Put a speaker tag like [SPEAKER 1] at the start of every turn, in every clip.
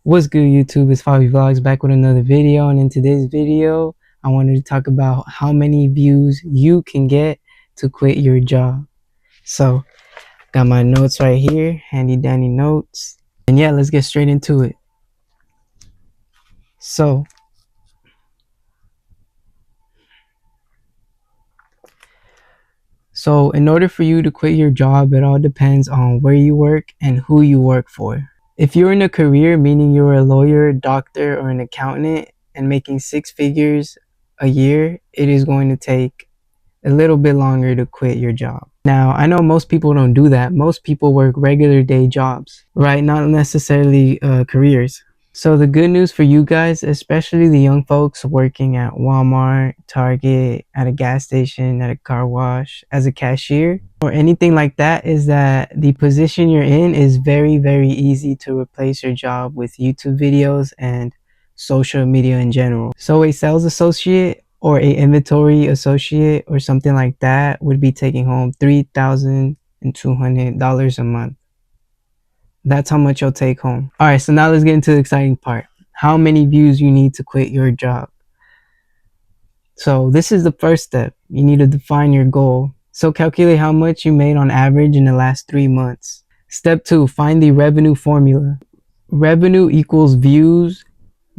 [SPEAKER 1] What's good, YouTube? It's Fabi Vlogs back with another video, and in today's video I wanted to talk about how many views you can get to quit your job. So got my notes right here, handy dandy notes, and yeah, let's get straight into it. So in order for you to quit your job, it all depends on where you work and who you work for. If you're in a career, meaning you're a lawyer, doctor, or an accountant and making six figures a year, it is going to take a little bit longer to quit your job. Now, I know most people don't do that. Most people work regular day jobs, right? Not necessarily careers. So the good news for you guys, especially the young folks working at Walmart, Target, at a gas station, at a car wash, as a cashier, or anything like that, is that the position you're in is very, very easy to replace your job with YouTube videos and social media in general. So a sales associate or a inventory associate or something like that would be taking home $3,200 a month. That's how much you'll take home. All right, so now let's get into the exciting part. How many views you need to quit your job. So this is the first step. You need to define your goal. So calculate how much you made on average in the last 3 months. Step 2, find the revenue formula. Revenue equals views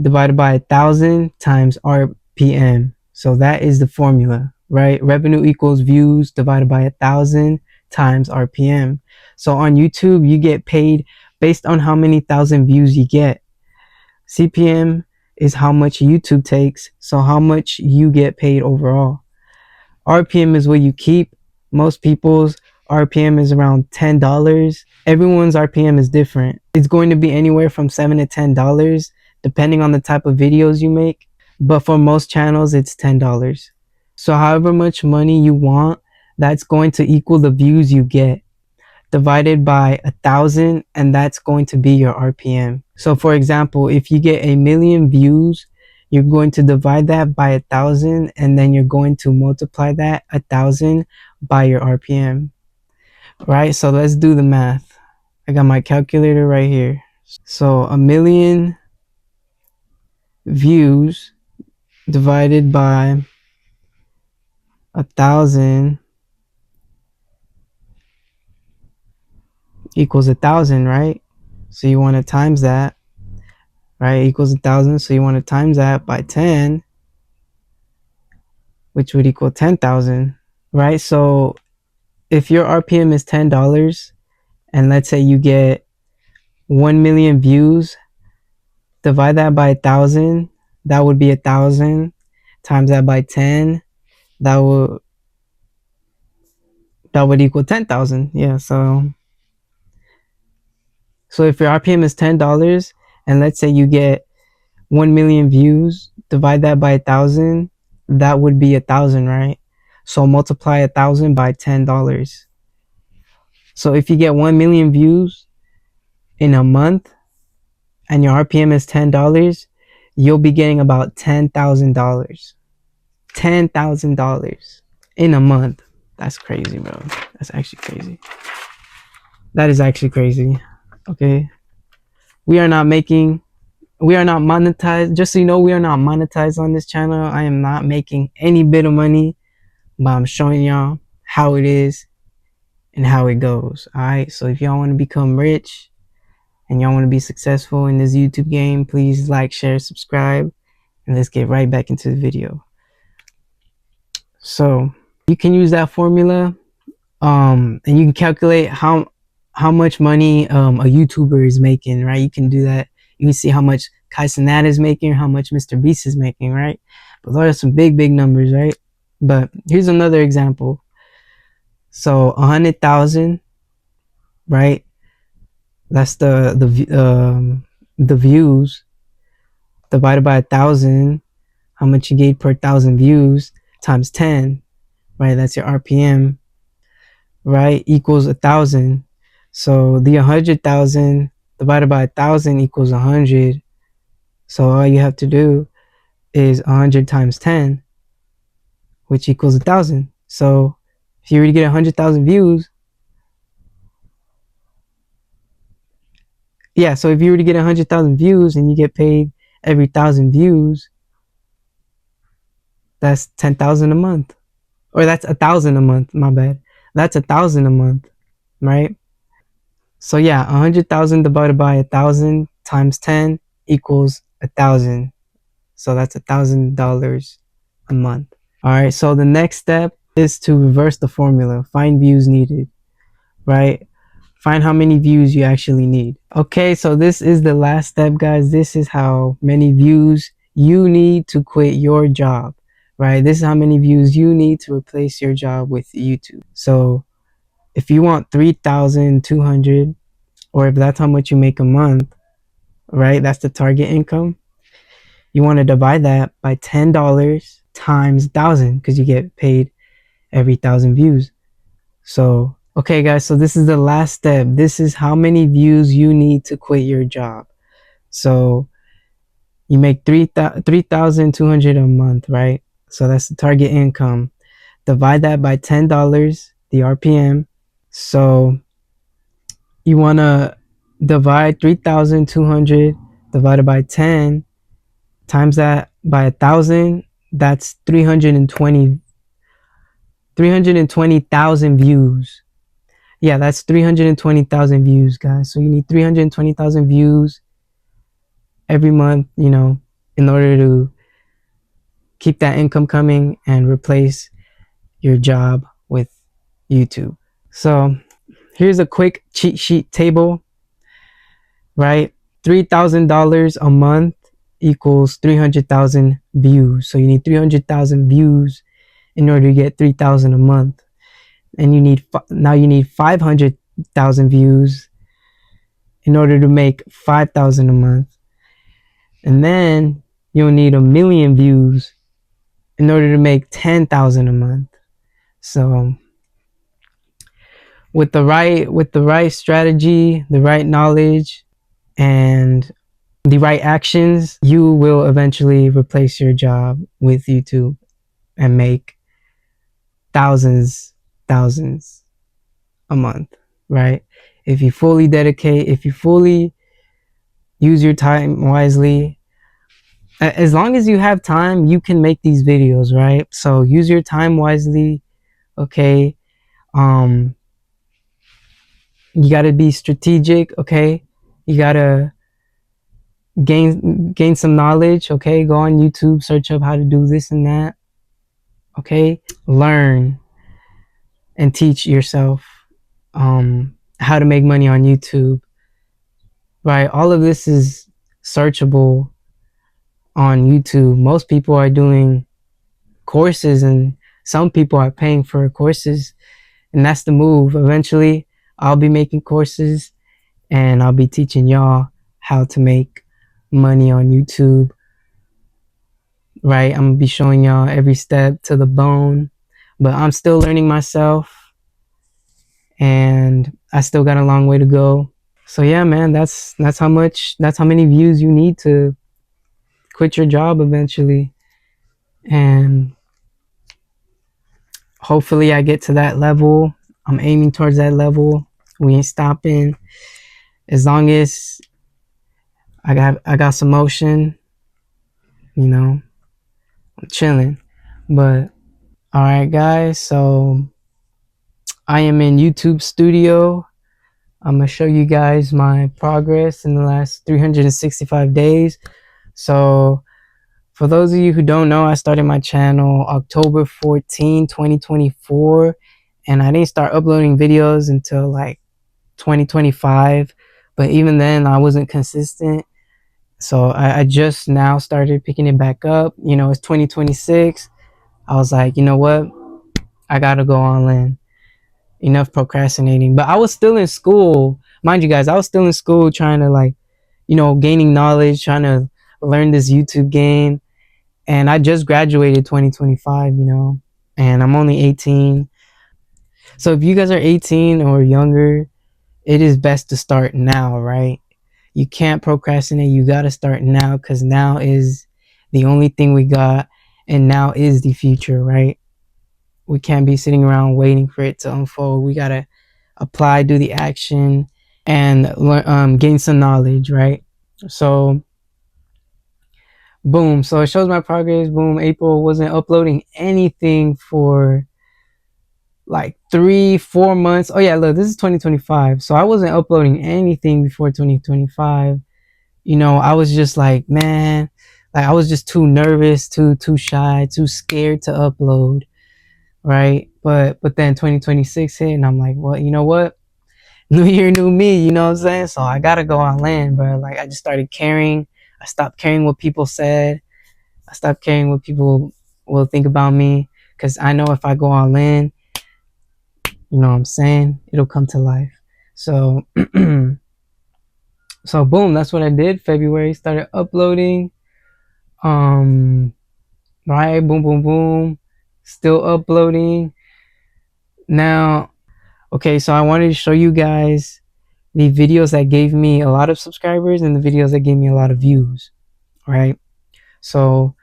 [SPEAKER 1] divided by 1,000 times RPM. So that is the formula, right? Revenue equals views divided by 1,000 times RPM. So on YouTube, you get paid based on how many thousand views you get. CPM is how much YouTube takes, so how much you get paid overall. RPM is what you keep. Most people's RPM is around $10. Everyone's RPM is different. It's going to be anywhere from $7 to $10 depending on the type of videos you make, but for most channels it's $10. So however much money you want, that's going to equal the views you get divided by 1,000, and that's going to be your RPM. So for example, if you get 1,000,000 views, you're going to divide that by 1,000, and then you're going to multiply that 1,000 by your RPM. Right? So let's do the math. I got my calculator right here. So 1,000,000 views divided by 1,000 equals 1,000, right? So you want to times that, right? Equals 1,000. So you want to times that by 10, which would equal 10,000, right? So if your RPM is $10, and let's say you get 1,000,000 views, divide that by 1,000, that would be 1,000, times that by 10, that would equal 10,000. Yeah, so if your RPM is $10, and let's say you get 1,000,000 views, divide that by 1,000, that would be 1,000, right? So multiply 1,000 by $10. So if you get 1,000,000 views in a month and your RPM is $10, you'll be getting about $10,000. $10,000 in a month. That's crazy, bro. That's actually crazy. That is actually crazy. Okay. We are not monetized. Just so you know, we are not monetized on this channel. I am not making any bit of money, but I'm showing y'all how it is and how it goes. All right. So if y'all want to become rich and y'all want to be successful in this YouTube game, please like, share, subscribe, and let's get right back into the video. So you can use that formula, and you can calculate how much money a YouTuber is making, right? You can do that. You can see how much Kai Cenat is making, how much Mr. Beast is making, right? But those are some big numbers, right? But here's another example. So 100,000, right? That's the views divided by 1,000. How much you get per 1,000 views times 10, right? That's your RPM, right? Equals 1,000. So the 100,000 divided by 1,000 equals 100. So all you have to do is 100 times 10, which equals 1,000. So if you already get 100,000 views, Yeah, so if you were to get 100,000 views and you get paid every 1,000 views, that's 10,000 a month. Or that's 1,000 a month, my bad. That's 1,000 a month, right? So yeah, 100,000 divided by 1,000 times 10 equals 1,000. So that's $1,000 a month. All right, so the next step is to reverse the formula. Find views needed, right? Find how many views you actually need. Okay, so this is the last step, guys. This is how many views you need to quit your job, right? This is how many views you need to replace your job with YouTube. So if you want 3,200, or if that's how much you make a month, right? That's the target income. You want to divide that by $10 times 1,000 because you get paid every 1,000 views. So, okay, guys, so this is the last step. This is how many views you need to quit your job. So, you make 3,200 a month, right? So, that's the target income. Divide that by $10, the RPM. So, you want to divide 3,200 divided by 10 times that by 1,000. That's 320,000 views. Yeah, that's 320,000 views, guys. So you need 320,000 views every month, in order to keep that income coming and replace your job with YouTube. So here's a quick cheat sheet table, right? $3,000 a month equals 300,000 views. So you need 300,000 views in order to get 3,000 a month. And now you need 500,000 views in order to make 5,000 a month. And then you'll need 1,000,000 views in order to make 10,000 a month. So with the right strategy, the right knowledge, and the right actions, you will eventually replace your job with YouTube and make thousands a month, right? If you fully dedicate, if you fully use your time wisely, as long as you have time, you can make these videos, right? So use your time wisely. Okay. You got to be strategic. Okay. You got to gain some knowledge. Okay. Go on YouTube, search up how to do this and that. Okay. Learn and teach yourself how to make money on YouTube, right? All of this is searchable on YouTube. Most people are doing courses, and some people are paying for courses, and that's the move. Eventually I'll be making courses and I'll be teaching y'all how to make money on YouTube, right? I'm gonna be showing y'all every step to the bone, but I'm still learning myself and I still got a long way to go. So yeah, man, that's how many views you need to quit your job eventually. And hopefully I get to that level. I'm aiming towards that level. We ain't stopping. As long as I got some motion, I'm chilling. But all right, guys. So I am in YouTube Studio. I'm gonna show you guys my progress in the last 365 days. So for those of you who don't know, I started my channel October 14, 2024, and I didn't start uploading videos until like 2025. But even then, I wasn't consistent. So I just now started picking it back up. It's 2026. I was like, you know what? I gotta go all in. Enough procrastinating. But I was still in school. Mind you guys, I was still in school trying to gaining knowledge, trying to learn this YouTube game. And I just graduated 2025, and I'm only 18. So if you guys are 18 or younger, it is best to start now, right? You can't procrastinate. You got to start now, because now is the only thing we got, and now is the future, right? We can't be sitting around waiting for it to unfold. We got to apply, do the action, and gain some knowledge, right? So boom, so it shows my progress. Boom, April, wasn't uploading anything for like 3-4 months. Oh yeah, look, this is 2025, so I wasn't uploading anything before 2025. I was just like, man, like I was just too nervous, too shy, too scared to upload, right? But then 2026 hit, and I'm like, well, you know what, new year, new me, you know what I'm saying? So I gotta go on land, bro. Like I just started caring. I stopped caring what people said. I stopped caring what people will think about me, because I know if I go on land, you know what I'm saying, it'll come to life. So so boom, that's what I did. February, started uploading. Right, boom, boom, boom, still uploading now. Okay, so I wanted to show you guys the videos that gave me a lot of subscribers and the videos that gave me a lot of views, right? So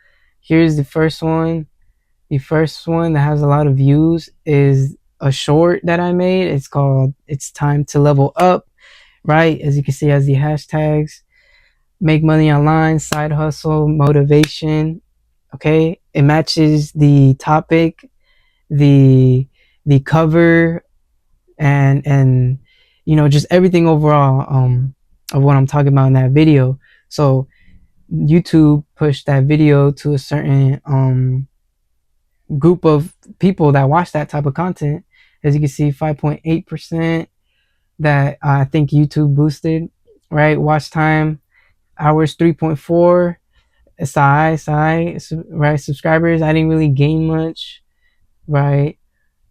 [SPEAKER 1] here's the first one. The first one that has a lot of views is a short that I made. It's called "It's Time to Level Up," right? As you can see, has the hashtags "Make Money Online," "Side Hustle," "Motivation." Okay, it matches the topic, the cover, and just everything overall of what I'm talking about in that video. So YouTube pushed that video to a certain group of people that watch that type of content. As you can see, 5.8% that I think YouTube boosted, right? Watch time hours, 3.4. SI, right? Subscribers, I didn't really gain much, right?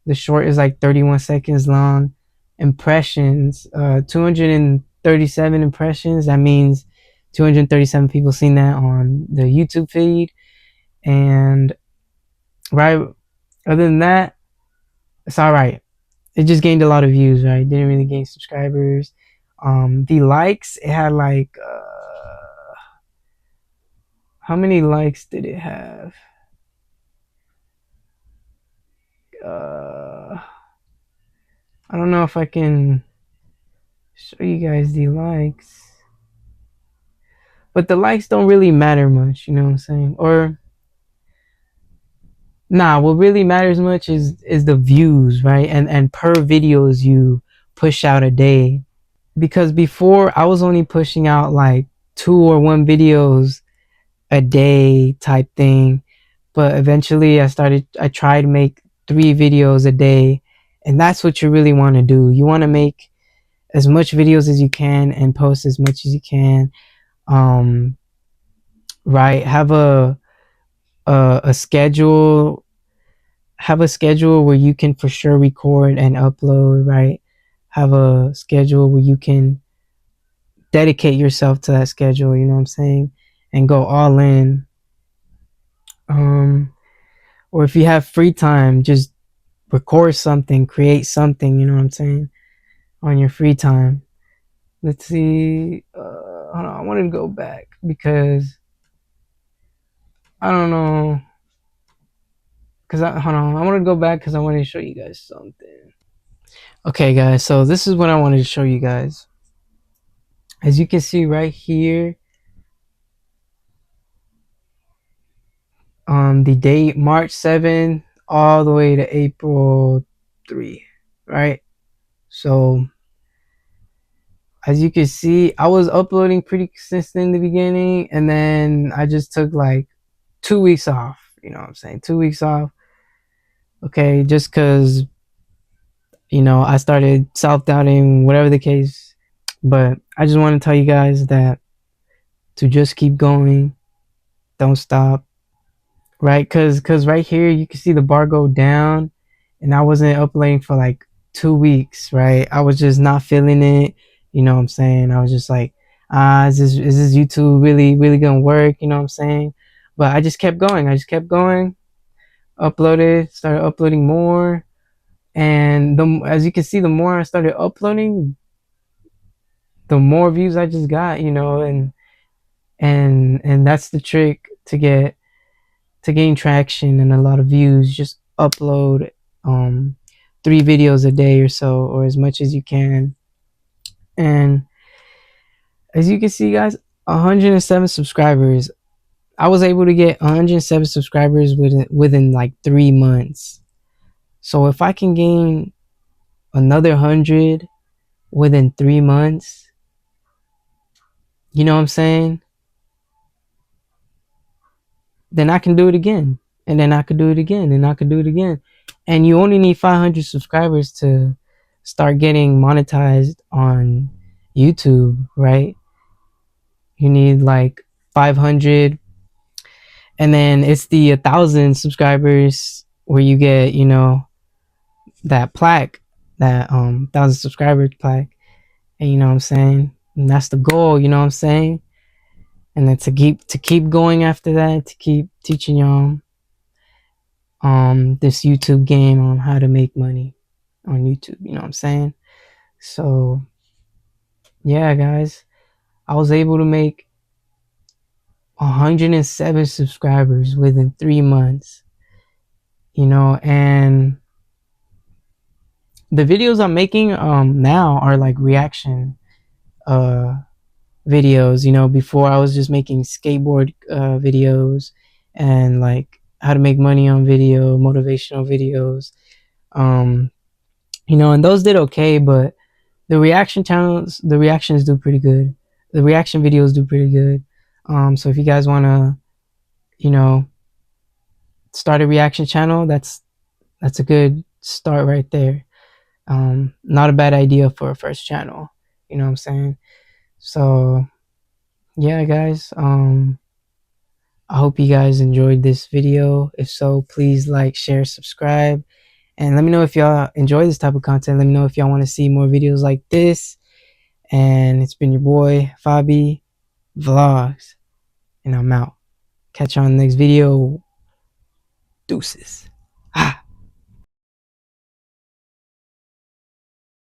[SPEAKER 1] The short is like 31 seconds long. Impressions, 237 impressions. That means 237 people seen that on the YouTube feed. And right, other than that, it's all right. It just gained a lot of views, right? Didn't really gain subscribers. The likes, it had like how many likes did it have? Uh, I don't know if I can show you guys the likes, but the likes don't really matter much, you know what I'm saying? Or nah, what really matters much is the views, right? And per videos you push out a day. Because before I was only pushing out like 2 or 1 videos a day type thing, but eventually I tried to make 3 videos a day, and that's what you really want to do. You want to make as much videos as you can and post as much as you can. Right, have a schedule, have a schedule where you can for sure record and upload, right? Have a schedule where you can dedicate yourself to that schedule, you know what I'm saying, and go all in. Or if you have free time, just record something, create something, you know what I'm saying, on your free time. Let's see, hold on, I wanted to go back because I don't know, because hold on, I want to go back because I want to show you guys something. Okay guys, so this is what I wanted to show you guys. As you can see right here, the date March 7th all the way to April 3, right? So as you can see, I was uploading pretty consistent in the beginning, and then I just took like 2 weeks off, you know what I'm saying, 2 weeks off. Okay, just because I started self-doubting, whatever the case. But I just want to tell you guys that to just keep going, don't stop, right? Because right here you can see the bar go down, and I wasn't uploading for like 2 weeks, right? I was just not feeling it, you know what I'm saying? I was just like, is this YouTube really gonna work, you know what I'm saying? But I just kept going. I just kept going, started uploading more, and as you can see, the more I started uploading, the more views I just got, and that's the trick to gain traction and a lot of views. Just upload 3 videos a day or so, or as much as you can. And as you can see, guys, 107 subscribers. I was able to get 107 subscribers within like 3 months. So if I can gain another 100 within 3 months, you know what I'm saying? Then I can do it again. And then I could do it again. And I could do it again. And you only need 500 subscribers to start getting monetized on YouTube, right? You need like 500. And then it's the 1,000 subscribers where you get, that plaque, that 1,000 subscriber plaque. And you know what I'm saying? And that's the goal, you know what I'm saying? And then to keep going after that, to keep teaching y'all this YouTube game on how to make money on YouTube, you know what I'm saying? So yeah, guys, I was able to make 107 subscribers within 3 months, and the videos I'm making now are like reaction uh videos. Before I was just making skateboard videos and like how to make money on video, motivational videos. um and those did okay, but the reactions do pretty good. The reaction videos do pretty good. So if you guys want to, you know start a reaction channel, that's a good start right there. Not a bad idea for a first channel, you know what I'm saying? So yeah, guys, I hope you guys enjoyed this video. If so, please like, share, subscribe, and let me know if y'all enjoy this type of content. Let me know if y'all want to see more videos like this. And it's been your boy Fabi Vlogs, and I'm out. Catch you on the next video. Deuces.